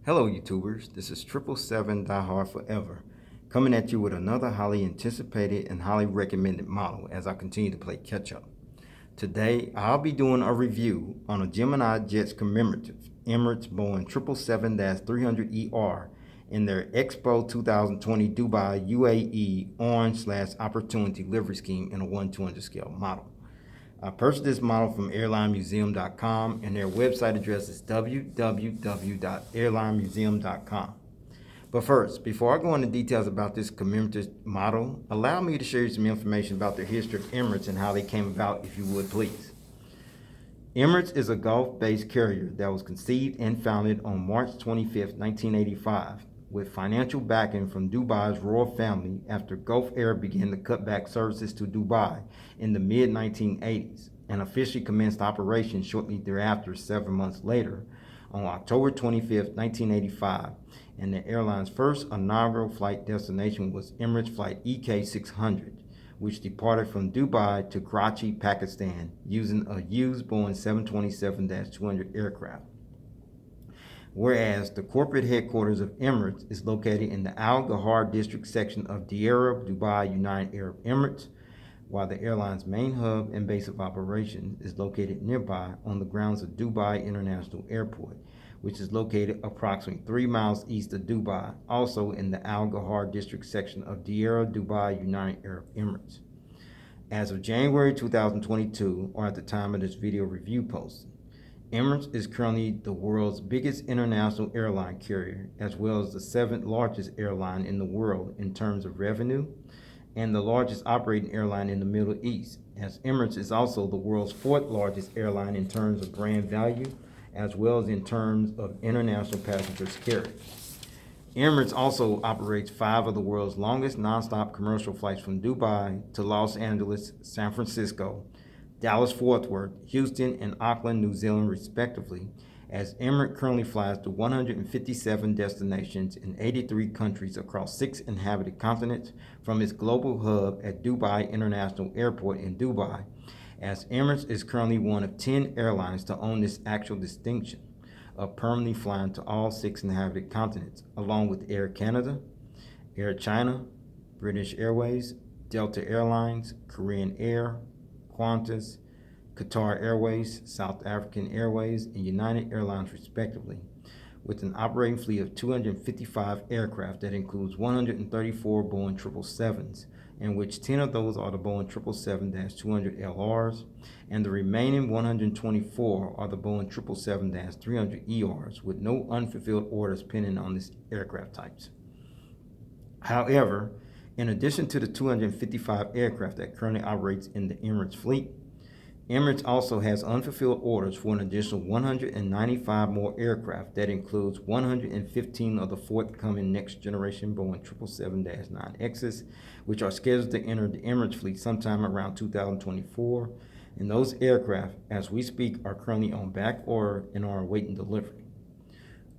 Hello YouTubers, this is 777 Die Hard Forever, coming at you with another highly anticipated and highly recommended model as I continue to play catch up. Today I'll be doing a review on a Gemini Jets Commemorative Emirates Boeing 777-300ER in their Expo 2020 Dubai U.A.E. Orange/Opportunity livery scheme in a 1/200 scale model. I purchased this model from airlinemuseum.com and their website address is www.airlinemuseum.com. But first, before I go into details about this commemorative model, allow me to share you some information about the history of Emirates and how they came about, if you would please. Emirates is a Gulf-based carrier that was conceived and founded on March 25, 1985, with financial backing from Dubai's royal family after Gulf Air began to cut back services to Dubai in the mid-1980s and officially commenced operations shortly thereafter 7 months later on October 25, 1985, and the airline's first inaugural flight destination was Emirates Flight EK600, which departed from Dubai to Karachi, Pakistan, using a used Boeing 727-200 aircraft. Whereas the corporate headquarters of Emirates is located in the Al Ghar district section of Diyara, Dubai, United Arab Emirates, while the airline's main hub and base of operations is located nearby on the grounds of Dubai International Airport, which is located approximately 3 miles east of Dubai, also in the Al Ghar district section of Diyara, Dubai, United Arab Emirates. As of January 2022, or at the time of this video review posting, Emirates is currently the world's biggest international airline carrier, as well as the 7th largest airline in the world in terms of revenue, and the largest operating airline in the Middle East, as Emirates is also the world's 4th largest airline in terms of brand value, as well as in terms of international passengers carried. Emirates also operates 5 of the world's longest nonstop commercial flights from Dubai to Los Angeles, San Francisco, Dallas-Fort Worth, Houston, and Auckland, New Zealand, respectively, as Emirates currently flies to 157 destinations in 83 countries across 6 inhabited continents from its global hub at Dubai International Airport in Dubai, as Emirates is currently one of 10 airlines to own this actual distinction of permanently flying to all 6 inhabited continents, along with Air Canada, Air China, British Airways, Delta Airlines, Korean Air, Qantas, Qatar Airways, South African Airways, and United Airlines respectively, with an operating fleet of 255 aircraft that includes 134 Boeing 777s, in which 10 of those are the Boeing 777-200LRs, and the remaining 124 are the Boeing 777-300ERs, with no unfulfilled orders pending on these aircraft types. However, in addition to the 255 aircraft that currently operates in the Emirates fleet, Emirates also has unfulfilled orders for an additional 195 more aircraft that includes 115 of the forthcoming next-generation Boeing 777-9Xs, which are scheduled to enter the Emirates fleet sometime around 2024, and those aircraft, as we speak, are currently on back order and are awaiting delivery.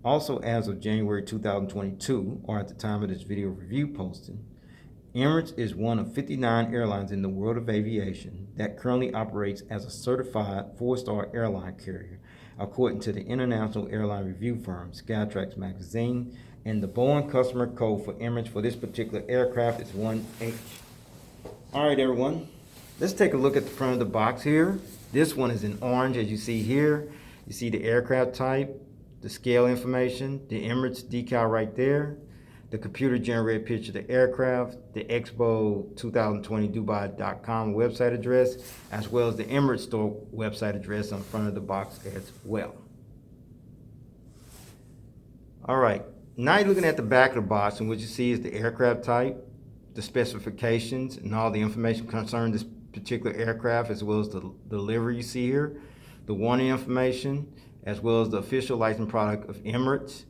Also, as of January 2022, or at the time of this video review posting, Emirates is one of 59 airlines in the world of aviation that currently operates as a certified 4-star airline carrier, according to the international airline review firm Skytrax magazine, and the Boeing customer code for Emirates for this particular aircraft is 1H. All right, everyone, let's take a look at the front of the box here. This one is in orange, as you see here. You see the aircraft type, the scale information, the Emirates decal right there, the computer-generated picture of the aircraft, the Expo 2020 Dubai.com website address, as well as the Emirates store website address on the front of the box as well. All right, now you're looking at the back of the box, and what you see is the aircraft type, the specifications, and all the information concerning this particular aircraft, as well as the livery you see here, the warning information, as well as the official licensed product of Emirates.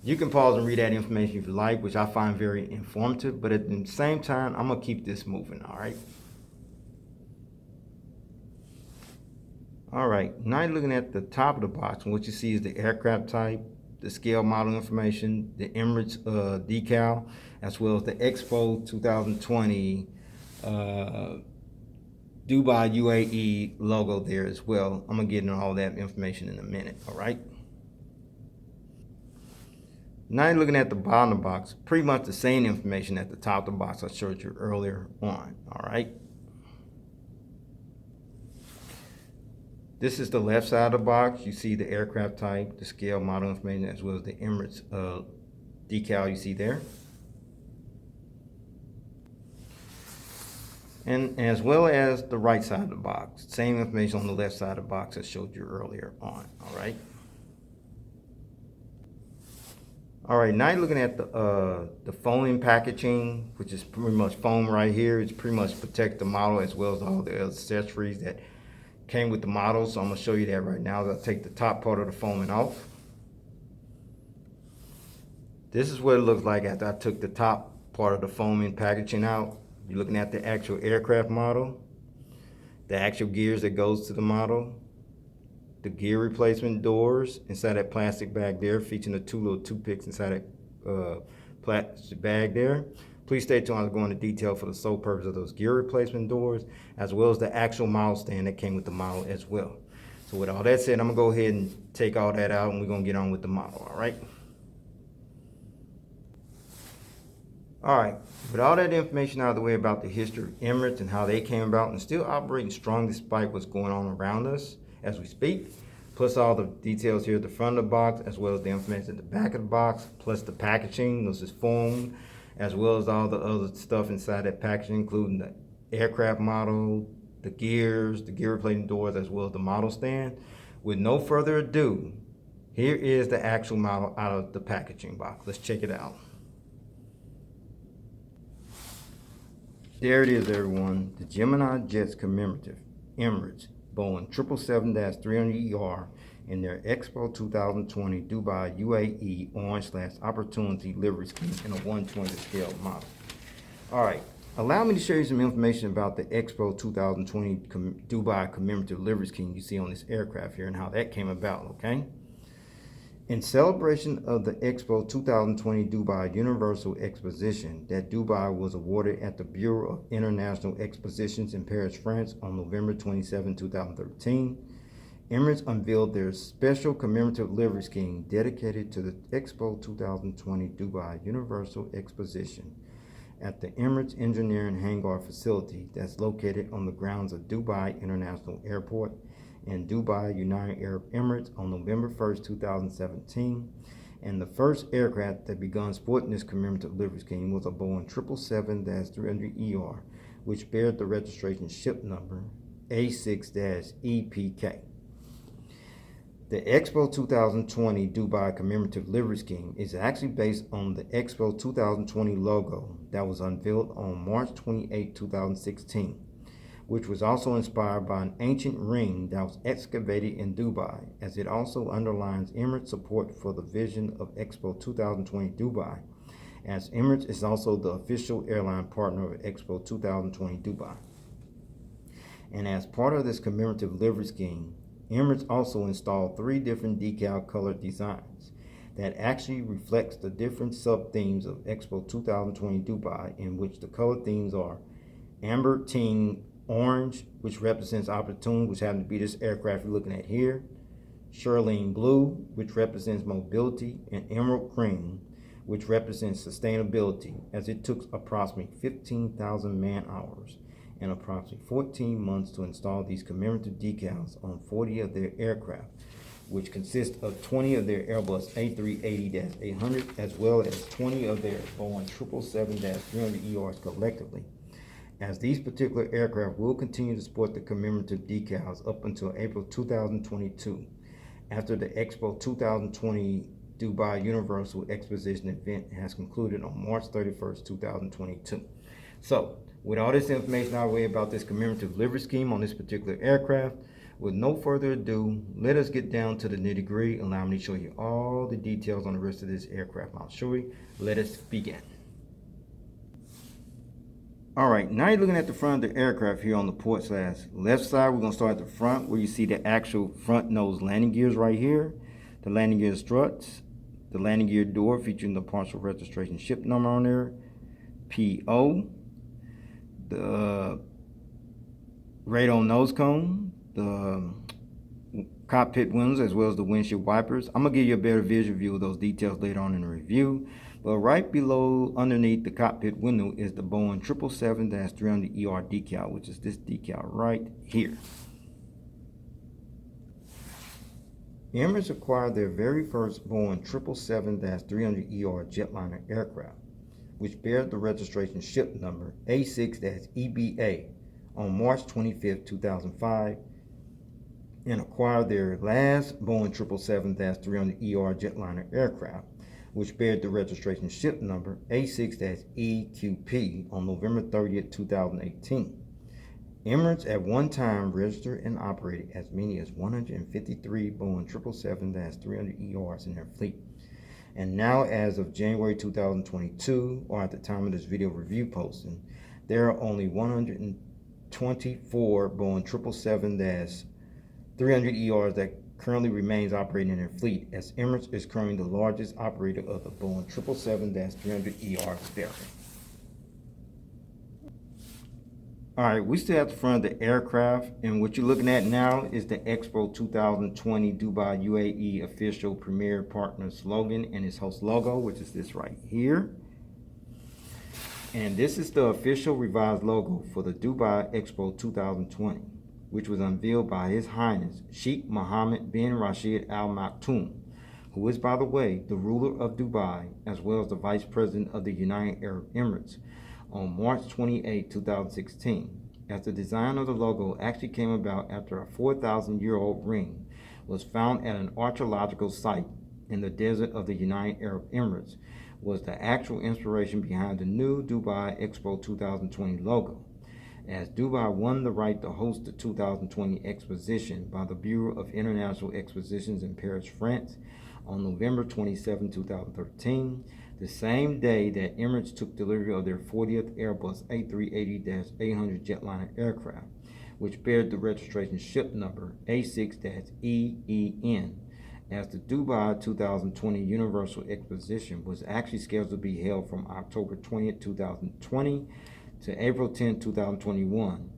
You can pause and read that information if you like, which I find very informative, but at the same time, I'm gonna keep this moving, all right? All right, now you're looking at the top of the box, and what you see is the aircraft type, the scale model information, the Emirates decal, as well as the Expo 2020 Dubai U.A.E. logo there as well. I'm gonna get into all that information in a minute, all right? Now you're looking at the bottom of the box, pretty much the same information at the top of the box I showed you earlier on, all right? This is the left side of the box. You see the aircraft type, the scale, model information, as well as the Emirates decal you see there. And as well as the right side of the box. Same information on the left side of the box I showed you earlier on, all right? All right, now you're looking at the foaming packaging, which is pretty much foam right here. It's pretty much protect the model as well as all the accessories that came with the model. So I'm gonna show you that right now. I'll take the top part of the foaming off. This is what it looks like after I took the top part of the foaming packaging out. You're looking at the actual aircraft model, the actual gears that goes to the model, the gear replacement doors inside that plastic bag there, featuring the two little toothpicks inside that plastic bag there. Please stay tuned. I'll go into detail for the sole purpose of those gear replacement doors, as well as the actual model stand that came with the model as well. So with all that said, I'm gonna go ahead and take all that out and we're gonna get on with the model, all right? All right, with all that information out of the way about the history of Emirates and how they came about and still operating strong despite what's going on around us as we speak, plus all the details here at the front of the box, as well as the information at the back of the box, plus the packaging, this is foam, as well as all the other stuff inside that packaging, including the aircraft model, the gears, the gear replacement doors, as well as the model stand. With no further ado, here is the actual model out of the packaging box. Let's check it out. There it is, everyone. The Gemini Jets Commemorative Emirates Boeing 777-300ER in their Expo 2020 Dubai U.A.E. Orange/Opportunity livery scheme in a 1/20 scale model. All right, allow me to share you some information about the Expo 2020 Dubai commemorative livery scheme you see on this aircraft here and how that came about, okay? In celebration of the Expo 2020 Dubai Universal Exposition that Dubai was awarded at the Bureau of International Expositions in Paris, France on November 27, 2013, Emirates unveiled their special commemorative livery scheme dedicated to the Expo 2020 Dubai Universal Exposition at the Emirates Engineering Hangar facility that's located on the grounds of Dubai International Airport in Dubai, United Arab Emirates on November 1st, 2017. And the first aircraft that began sporting this commemorative livery scheme was a Boeing 777-300ER, which bears the registration ship number A6-EPK. The Expo 2020 Dubai commemorative livery scheme is actually based on the Expo 2020 logo that was unveiled on March 28, 2016. Which was also inspired by an ancient ring that was excavated in Dubai, as it also underlines Emirates' support for the vision of Expo 2020 Dubai, as Emirates is also the official airline partner of Expo 2020 Dubai. And as part of this commemorative livery scheme, Emirates also installed 3 different decal color designs that actually reflects the different sub-themes of Expo 2020 Dubai, in which the color themes are amber, teen, orange, which represents opportunity, which happens to be this aircraft you're looking at here, Shirlene blue, which represents mobility, and emerald green, which represents sustainability, as it took approximately 15,000 man-hours and approximately 14 months to install these commemorative decals on 40 of their aircraft, which consist of 20 of their Airbus A380-800 as well as 20 of their Boeing 777-300ERs collectively, as these particular aircraft will continue to sport the commemorative decals up until April 2022, after the Expo 2020 Dubai Universal Exposition event has concluded on March 31st, 2022. So, with all this information out of the way about this commemorative livery scheme on this particular aircraft, with no further ado, let us get down to the nitty-gritty. Allow me to show you all the details on the rest of this aircraft model. Shall we? Let us begin. All right, now you're looking at the front of the aircraft here on the port/left side. We're going to start at the front where you see the actual front nose landing gears right here, the landing gear struts, the landing gear door featuring the partial registration ship number on there, PO, the radome nose cone, the cockpit windows as well as the windshield wipers. I'm gonna give you a better visual view of those details later on in the review. But right below, underneath the cockpit window, is the Boeing 777-300ER decal, which is this decal right here. Emirates acquired their very first Boeing 777-300ER jetliner aircraft, which bears the registration ship number A6-EBA on March 25, 2005, and acquired their last Boeing 777-300ER jetliner aircraft, which bears the registration ship number A6-EQP on November 30, 2018. Emirates at one time registered and operated as many as 153 Boeing 777-300ERs in their fleet. And now, as of January 2022, or at the time of this video review posting, there are only 124 Boeing 777-300ERs that currently remains operating in their fleet, as Emirates is currently the largest operator of the Boeing 777-300ER variant. Alright, we still at the front of the aircraft, and what you're looking at now is the Expo 2020 Dubai U.A.E. official premier partner slogan and its host logo, which is this right here. And this is the official revised logo for the Dubai Expo 2020, which was unveiled by His Highness Sheikh Mohammed bin Rashid Al Maktoum, who is, by the way, the ruler of Dubai, as well as the Vice President of the United Arab Emirates, on March 28, 2016, as the design of the logo actually came about after a 4,000-year-old ring was found at an archaeological site in the desert of the United Arab Emirates, was the actual inspiration behind the new Dubai Expo 2020 logo, as Dubai won the right to host the 2020 Exposition by the Bureau of International Expositions in Paris, France, on November 27, 2013, the same day that Emirates took delivery of their 40th Airbus A380-800 jetliner aircraft, which bears the registration ship number A6-EEN, as the Dubai 2020 Universal Exposition was actually scheduled to be held from October 20, 2020 to April 10, 2021,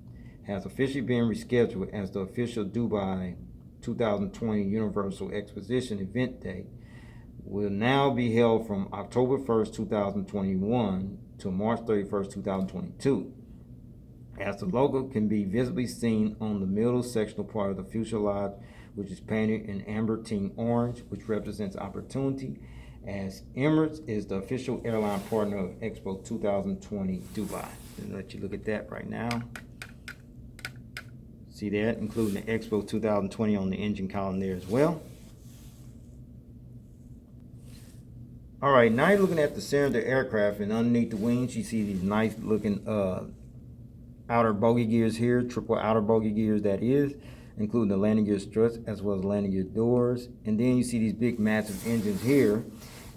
has officially been rescheduled as the official Dubai 2020 Universal Exposition event date will now be held from October 1st, 2021 to March 31st, 2022, as the logo can be visibly seen on the middle sectional part of the fuselage, which is painted in amber teen orange, which represents opportunity, as Emirates is the official airline partner of Expo 2020 Dubai. I'll let you look at that right now. See that, including the Expo 2020 on the engine column there as well. Alright, now you're looking at the center of the aircraft, and underneath the wings you see these nice looking outer bogey gears here, triple outer bogey gears that is, including the landing gear struts as well as landing gear doors. And then you see these big massive engines here,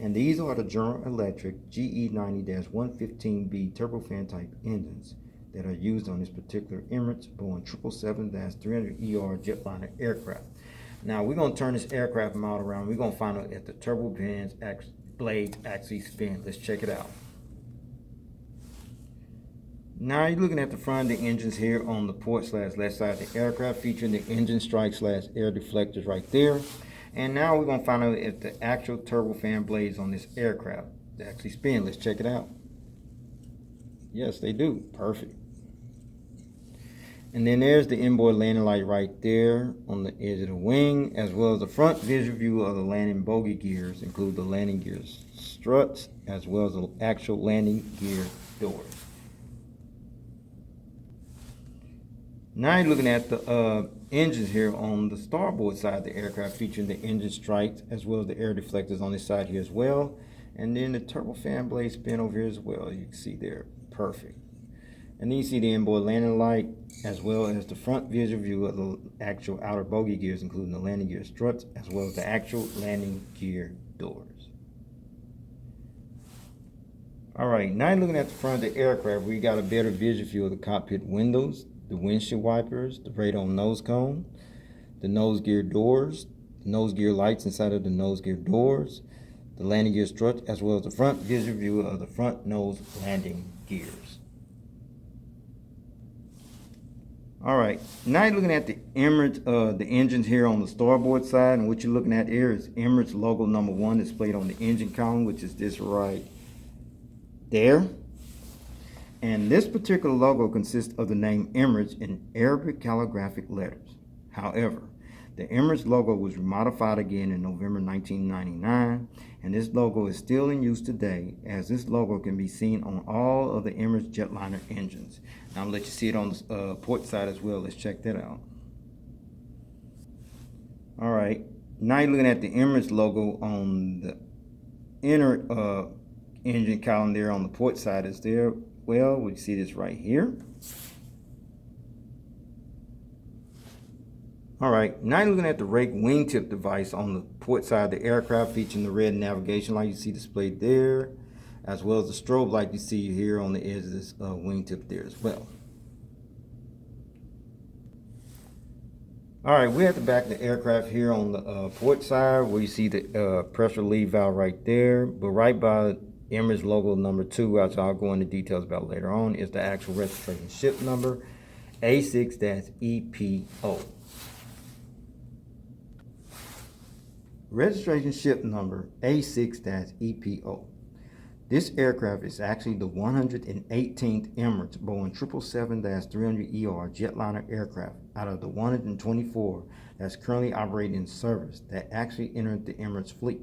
and these are the General Electric GE90-115B turbofan type engines that are used on this particular Emirates Boeing 777-300ER jetliner aircraft. Now we're going to turn this aircraft model around. We're going to find out if the turbo blades actually spin. Let's check it out. Now you're looking at the front of the engines here on the port/left side of the aircraft, featuring the engine strike/air deflectors right there. And now we're going to find out if the actual turbofan blades on this aircraft actually spin. Let's check it out. Yes, they do. Perfect. And then there's the inboard landing light right there on the edge of the wing, as well as the front visual view of the landing bogey gears, include the landing gear struts, as well as the actual landing gear doors. Now you're looking at the engines here on the starboard side of the aircraft, featuring the engine strikes as well as the air deflectors on this side here as well. And then the turbofan blade spin over here as well. You can see there. Perfect. And then you see the inboard landing light as well as the front visual view of the actual outer bogey gears, including the landing gear struts as well as the actual landing gear doors. Alright, now you're looking at the front of the aircraft where you got a better visual view of the cockpit windows, the windshield wipers, the radome nose cone, the nose gear doors, the nose gear lights inside of the nose gear doors, the landing gear strut, as well as the front visual view of the front nose landing gears. All right, now you're looking at the Emirates, the engines here on the starboard side, and what you're looking at here is Emirates logo number 1 displayed on the engine column, which is this right there. And this particular logo consists of the name Emirates in Arabic calligraphic letters. However, the Emirates logo was modified again in November 1999, and this logo is still in use today, as this logo can be seen on all of the Emirates jetliner engines. Now, I'm going to let you see it on the port side as well. Let's check that out. All right, now you're looking at the Emirates logo on the inner engine column there on the port side is there. Well, we see this right here. All right, now you're looking at the rake wingtip device on the port side of the aircraft, featuring the red navigation light you see displayed there, as well as the strobe light you see here on the edge of this wingtip there as well. All right, we're at the back of the aircraft here on the port side, where you see the pressure relief valve right there, but right by Emirates logo number 2, which I'll go into details about later on, is the actual registration ship number, A6-EPO. Registration ship number A6-EPO. This aircraft is actually the 118th Emirates Boeing 777-300ER jetliner aircraft out of the 124 that's currently operating in service that actually entered the Emirates fleet.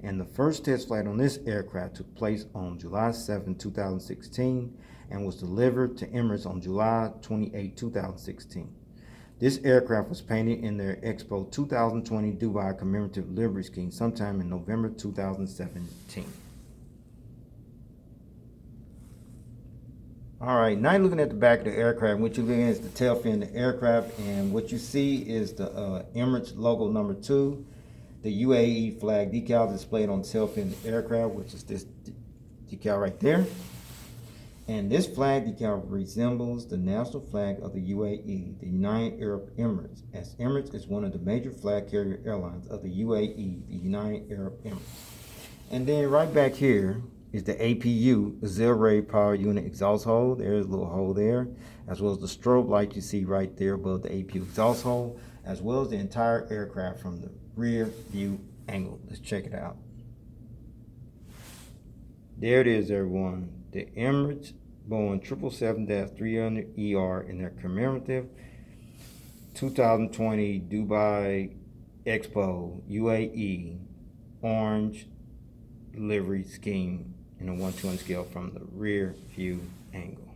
And the first test flight on this aircraft took place on July 7, 2016 and was delivered to Emirates on July 28, 2016. This aircraft was painted in their Expo 2020 Dubai commemorative livery scheme sometime in November 2017. All right, now you're looking at the back of the aircraft. What you're looking at is the tail fin of the aircraft, and what you see is the Emirates logo number 2, the U.A.E flag decal displayed on the tail fin of the aircraft, which is this decal right there. And this flag decal resembles the national flag of the U.A.E, the United Arab Emirates, as Emirates is one of the major flag carrier airlines of the U.A.E, the United Arab Emirates. And then right back here is the APU auxiliary power unit exhaust hole. There's a little hole there, as well as the strobe light you see right there above the APU exhaust hole, as well as the entire aircraft from the rear view angle. Let's check it out. There it is, everyone. The Emirates Boeing 777-300ER in their commemorative 2020 Dubai Expo U.A.E orange livery scheme in a 1:1 scale from the rear view angle.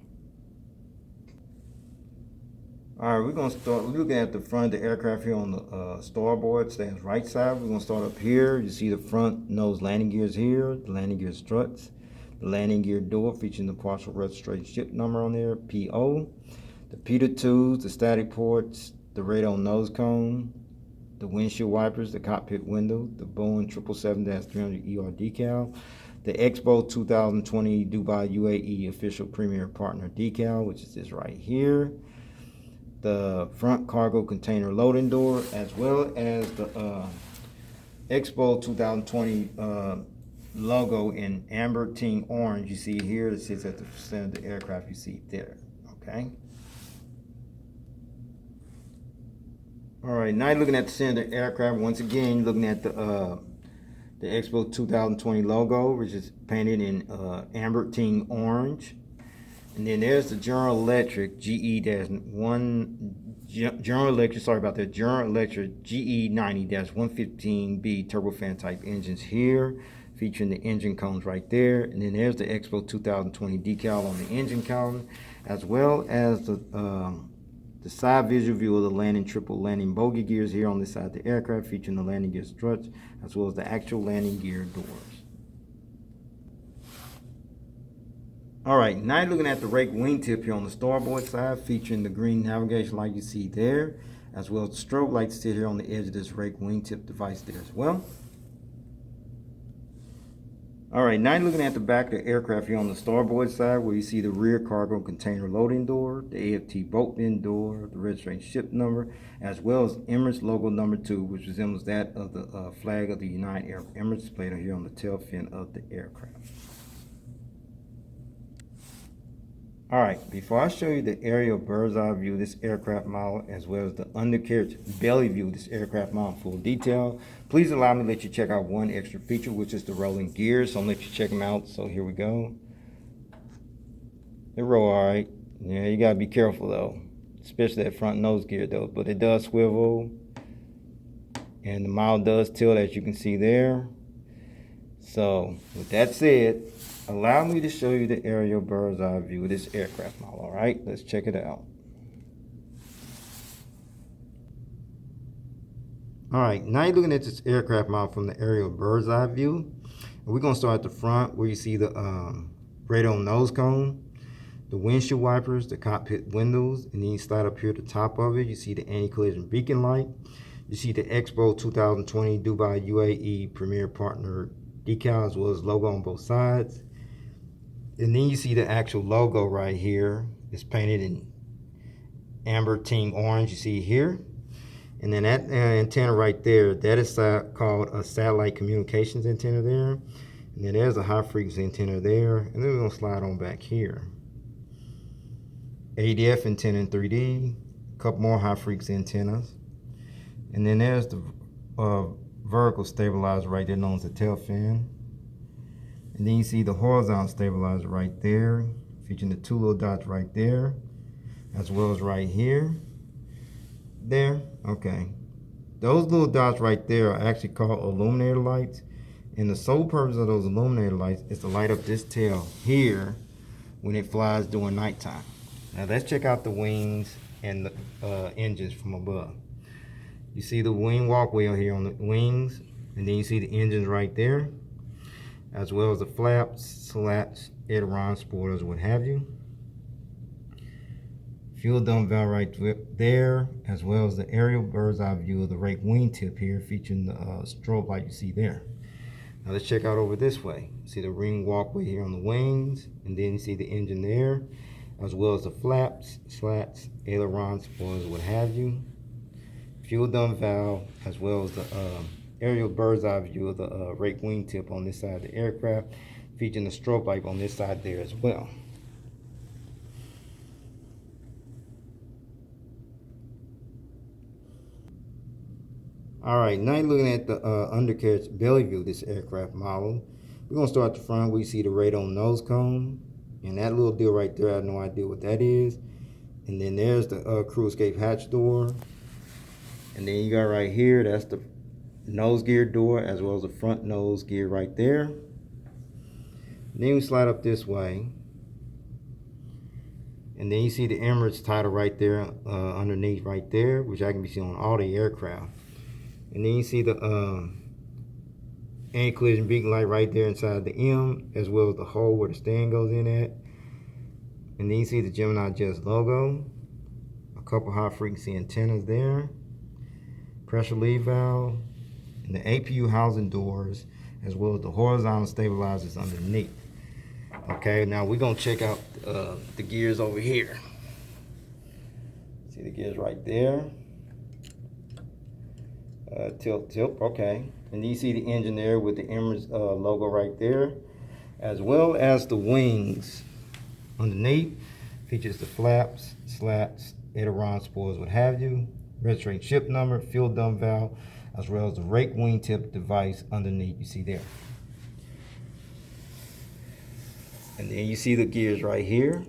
All right, we're going to start looking at the front of the aircraft here on the starboard stands right side. We're going to start up here. You see the front nose landing gears here, the landing gear struts, the landing gear door featuring the partial registration ship number on there, PO, the Peter tubes, the static ports, the radar nose cone, the windshield wipers, the cockpit window, the Boeing 777-300ER decal, the Expo 2020 Dubai U.A.E official premier partner decal, which is this right here, the front cargo container loading door, as well as the Expo 2020 logo in amber team orange you see here that sits at the center of the aircraft you see there. Okay. All right, now you're looking at the center of the aircraft. Once again, you're looking at the Expo 2020 logo, which is painted in amber team orange. And then there's the General Electric General Electric GE90-115B turbofan type engines here, featuring the engine cones right there. And then there's the Expo 2020 decal on the engine column, as well as the side visual view of the triple landing bogey gears here on this side of the aircraft, featuring the landing gear struts, as well as the actual landing gear doors. All right, now you're looking at the rake wingtip here on the starboard side, featuring the green navigation light you see there, as well as the strobe lights sit here on the edge of this rake wingtip device there as well. All right, now you're looking at the back of the aircraft here on the starboard side, where you see the rear cargo container loading door, the AFT boat bin door, the registration ship number, as well as Emirates logo number 2, which resembles that of the flag of the United Arab Emirates displayed here on the tail fin of the aircraft. All right, before I show you the aerial bird's eye view of this aircraft model, as well as the undercarriage belly view of this aircraft model in full detail, please allow me to let you check out one extra feature, which is the rolling gears. So I'm gonna let you check them out. So here we go. They roll all right. Yeah, you gotta be careful though, especially that front nose gear though, but it does swivel. And the model does tilt, as you can see there. So with that said, allow me to show you the aerial bird's eye view of this aircraft model. All right, let's check it out. All right, now you're looking at this aircraft model from the aerial bird's eye view. And we're gonna start at the front where you see the radar nose cone, the windshield wipers, the cockpit windows, and then you slide up here at the top of it. You see the anti-collision beacon light. You see the Expo 2020 Dubai U.A.E Premier Partner decal, as well as logo on both sides. And then you see the actual logo right here. It's painted in amber team orange, you see here. And then that antenna right there, that is called a satellite communications antenna there. And then there's a high frequency antenna there. And then we're gonna slide on back here. ADF antenna in 3D, a couple more high frequency antennas. And then there's the vertical stabilizer right there, known as the tail fin. And then you see the horizontal stabilizer right there, featuring the two little dots right there, as well as right here. There, okay. Those little dots right there are actually called illuminator lights. And the sole purpose of those illuminator lights is to light up this tail here when it flies during nighttime. Now let's check out the wings and the engines from above. You see the wing walkway here on the wings, and then you see the engines right there, as well as the flaps, slats, ailerons, spoilers, what have you. Fuel dump valve right there, as well as the aerial bird's eye view of the rake wingtip here, featuring the strobe light you see there. Now let's check out over this way. See the ring walkway here on the wings, and then you see the engine there, as well as the flaps, slats, ailerons, spoilers, what have you. Fuel dump valve, as well as the aerial bird's eye view of the rake wingtip on this side of the aircraft, featuring the strobe light on this side there as well. All right, now you're looking at the undercarriage belly view of this aircraft model. We're gonna start at the front where you see the radar nose cone, and that little deal right there, I have no idea what that is. And then there's the crew escape hatch door. And then you got right here, that's the nose gear door, as well as the front nose gear right there. And then we slide up this way. And then you see the Emirates title right there, underneath right there, which I can be seen on all the aircraft. And then you see the anti-collision beacon light right there inside the M, as well as the hole where the stand goes in at. And then you see the Gemini Jets logo, a couple high frequency antennas there, pressure relief valve, and the APU housing doors, as well as the horizontal stabilizers underneath. Okay, now we're gonna check out the gears over here. See the gears right there. Tilt, okay. And you see the engine there with the Emirates logo right there, as well as the wings underneath. Features the flaps, slats, aileron, spoilers, what have you. Registration ship number, fuel dump valve, as well as the rake wingtip device underneath you see there. And then you see the gears right here.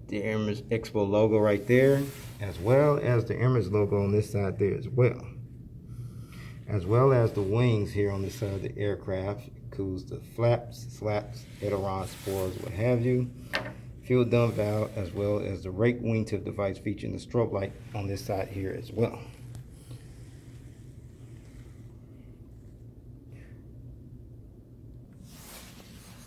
The Emirates Expo logo right there, as well as the Emirates logo on this side there as well. As well as the wings here on this side of the aircraft. Includes the flaps, slats, ailerons, spoilers, what have you. Fuel dump valve, as well as the rake wingtip device featuring the strobe light on this side here as well.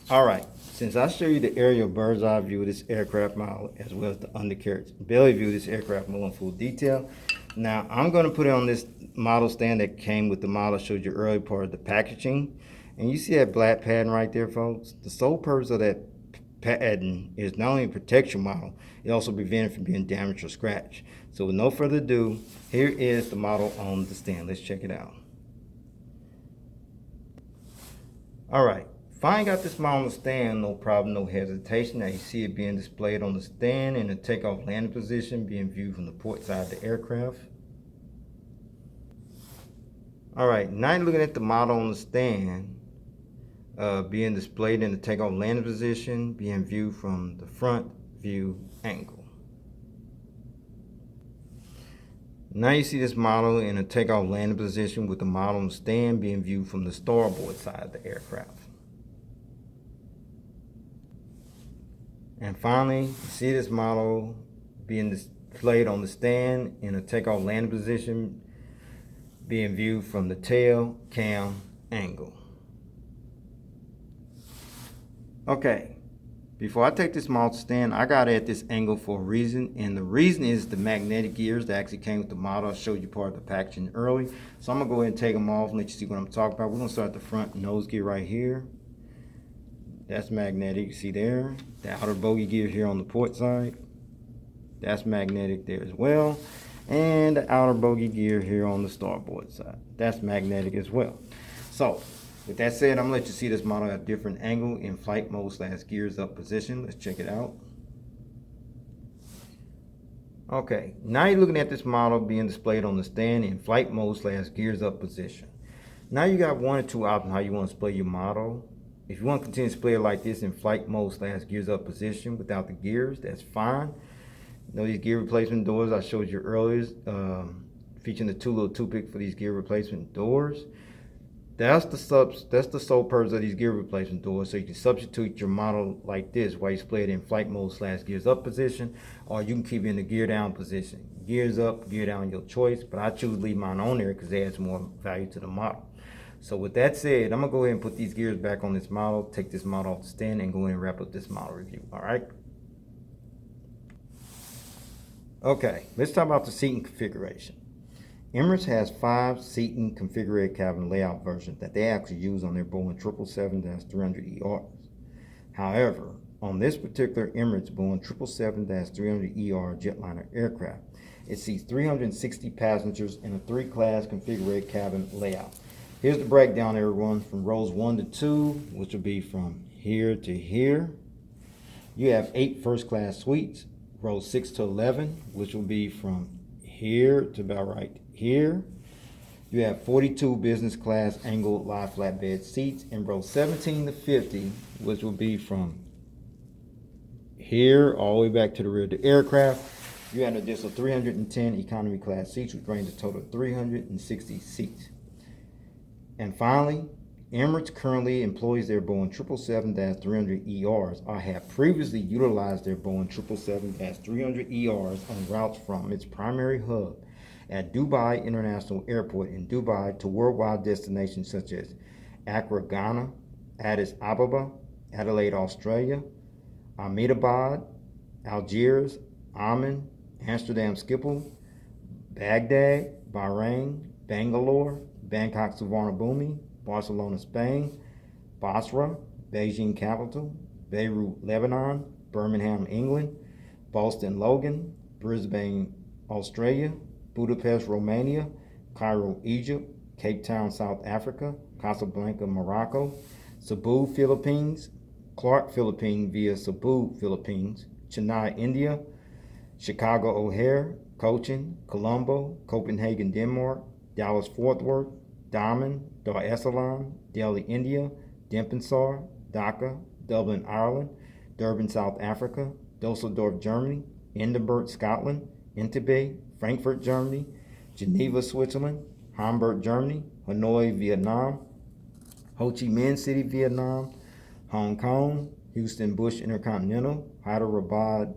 All right, since I show you the aerial bird's eye view of this aircraft model, as well as the undercarriage belly view of this aircraft model in full detail, now I'm going to put it on this model stand that came with the model I showed you earlier, part of the packaging. And you see that black pattern right there, folks? The sole purpose of that pattern is not only to protect your model, it also prevents it from being damaged or scratched. So with no further ado, here is the model on the stand. Let's check it out. All right, Finally got this model on the stand, no problem, no hesitation. Now you see it being displayed on the stand in a takeoff landing position, being viewed from the port side of the aircraft. Alright, now you're looking at the model on the stand, being displayed in the takeoff landing position, being viewed from the front view angle. Now you see this model in a takeoff landing position with the model on the stand being viewed from the starboard side of the aircraft. And finally, you see this model being displayed on the stand in a takeoff landing position being viewed from the tail cam angle. Okay, before I take this model to stand, I got it at this angle for a reason, and the reason is the magnetic gears that actually came with the model. I showed you part of the packaging early, so I'm gonna go ahead and take them off and let you see what I'm talking about. We're gonna start at the front nose gear right here. That's magnetic, you see there. The outer bogey gear here on the port side, that's magnetic there as well. And the outer bogey gear here on the starboard side, that's magnetic as well. So with that said, I'm gonna let you see this model at a different angle in flight mode / gears up position. Let's check it out. Okay, now you're looking at this model being displayed on the stand in flight mode / gears up position. Now you got one or two options how you want to display your model. If you want to continue to display it like this in flight mode / gears up position without the gears, that's fine. You know, these gear replacement doors I showed you earlier, featuring the two little toothpicks for these gear replacement doors. That's the sole purpose of these gear replacement doors, so you can substitute your model like this while you display it in flight mode / gears up position, or you can keep it in the gear down position. Gears up, gear down, your choice, but I choose to leave mine on there because it adds more value to the model. So with that said, I'm gonna go ahead and put these gears back on this model, take this model off the stand, and go ahead and wrap up this model review. All right. Okay, let's talk about the seating configuration. Emirates has 5 seating configurated cabin layout versions that they actually use on their Boeing 777-300ERs. However, on this particular Emirates Boeing 777-300ER jetliner aircraft, it seats 360 passengers in a 3-class configurated cabin layout. Here's the breakdown, everyone, from rows 1 to 2, which will be from here to here. You have 8 first-class suites, rows 6 to 11, which will be from here to about right here. You have 42 business class angled lie flatbed seats in rows 17 to 50, which will be from here all the way back to the rear of the aircraft. You have an additional 310 economy class seats, which brings a total of 360 seats. And finally, Emirates currently employs their Boeing 777-300ERs or have previously utilized their Boeing 777-300ERs on routes from its primary hub at Dubai International Airport in Dubai to worldwide destinations such as Accra, Ghana, Addis Ababa, Adelaide, Australia, Ahmedabad, Algiers, Amman, Amsterdam Schiphol, Baghdad, Bahrain, Bangalore, Bangkok Suvarnabhumi, Barcelona, Spain, Basra, Beijing capital, Beirut, Lebanon, Birmingham, England, Boston, Logan, Brisbane, Australia, Budapest, Romania, Cairo, Egypt, Cape Town, South Africa, Casablanca, Morocco, Cebu, Philippines, Clark, Philippines via Cebu, Philippines, Chennai, India, Chicago O'Hare, Cochin, Colombo, Copenhagen, Denmark, Dallas, Fort Worth, Daman, Dar es Salaam, Delhi, India, Denpasar, Dhaka, Dublin, Ireland, Durban, South Africa, Dusseldorf, Germany, Edinburgh, Scotland, Entebbe, Frankfurt, Germany, Geneva, Switzerland, Hamburg, Germany, Hanoi, Vietnam, Ho Chi Minh City, Vietnam, Hong Kong, Houston Bush Intercontinental, Hyderabad,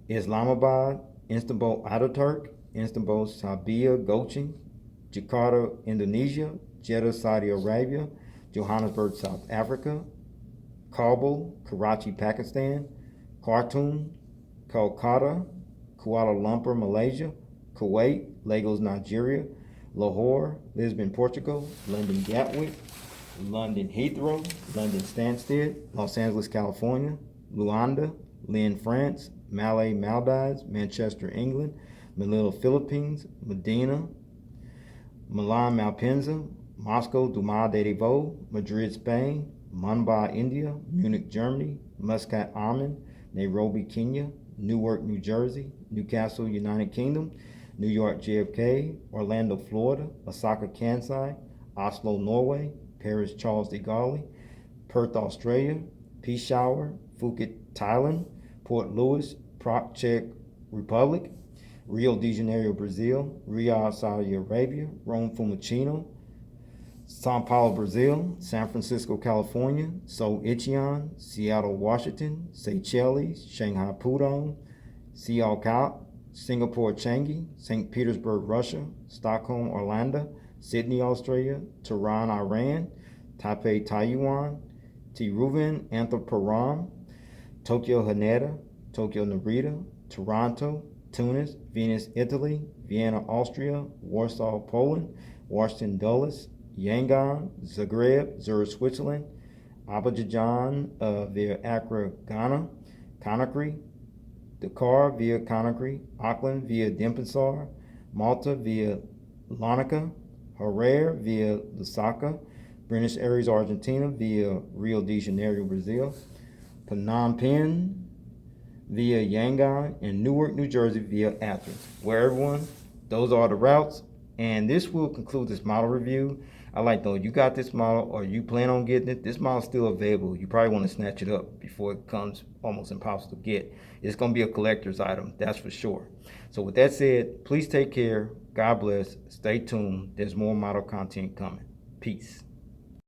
Islamabad, Istanbul, Ataturk, Istanbul, Sabia, Gochin, Jakarta, Indonesia, Jeddah, Saudi Arabia, Johannesburg, South Africa, Kabul, Karachi, Pakistan, Khartoum, Kolkata, Kuala Lumpur, Malaysia, Kuwait, Lagos, Nigeria, Lahore, Lisbon, Portugal, London, Gatwick, London, Heathrow, London, Stansted, Los Angeles, California, Luanda, Lynn, France, Malé, Maldives, Manchester, England, Manila, Philippines, Medina, Milan, Malpensa, Moscow, Dumas de Devo, Madrid, Spain, Mumbai, India, Munich, Germany, Muscat, Oman, Nairobi, Kenya, Newark, New Jersey, Newcastle, United Kingdom, New York, JFK, Orlando, Florida, Osaka, Kansai, Oslo, Norway, Paris, Charles de Gaulle, Perth, Australia, Peshawar, Phuket, Thailand, Port Louis, Prague, Czech Republic, Rio de Janeiro, Brazil, Riyadh, Saudi Arabia, Rome, Fiumicino, Sao Paulo, Brazil, San Francisco, California, Seoul, Incheon, Seattle, Washington, Seychelles, Shanghai, Pudong, Sialkat, Singapore, Changi, St. Petersburg, Russia, Stockholm, Orlando, Sydney, Australia, Tehran, Iran, Taipei, Taiwan, Tiruvan, Anthoparam, Tokyo, Haneda, Tokyo, Narita, Toronto, Tunis, Venice, Italy, Vienna, Austria, Warsaw, Poland, Washington, Dulles, Yangon, Zagreb, Zurich, Switzerland, Azerbaijan via Accra, Ghana, Conakry, Dakar via Conakry, Auckland via Denpasar, Malta via Larnaca, Harare via Lusaka, Buenos Aires, Argentina via Rio de Janeiro, Brazil, Phnom Penh via Yangon, and Newark, New Jersey via Athens. Well, everyone, those are the routes, and this will conclude this model review. I like though you got this model or you plan on getting it, this model's still available. You probably want to snatch it up before it becomes almost impossible to get. It's going to be a collector's item, that's for sure. So with that said, please take care. God bless. Stay tuned. There's more model content coming. Peace.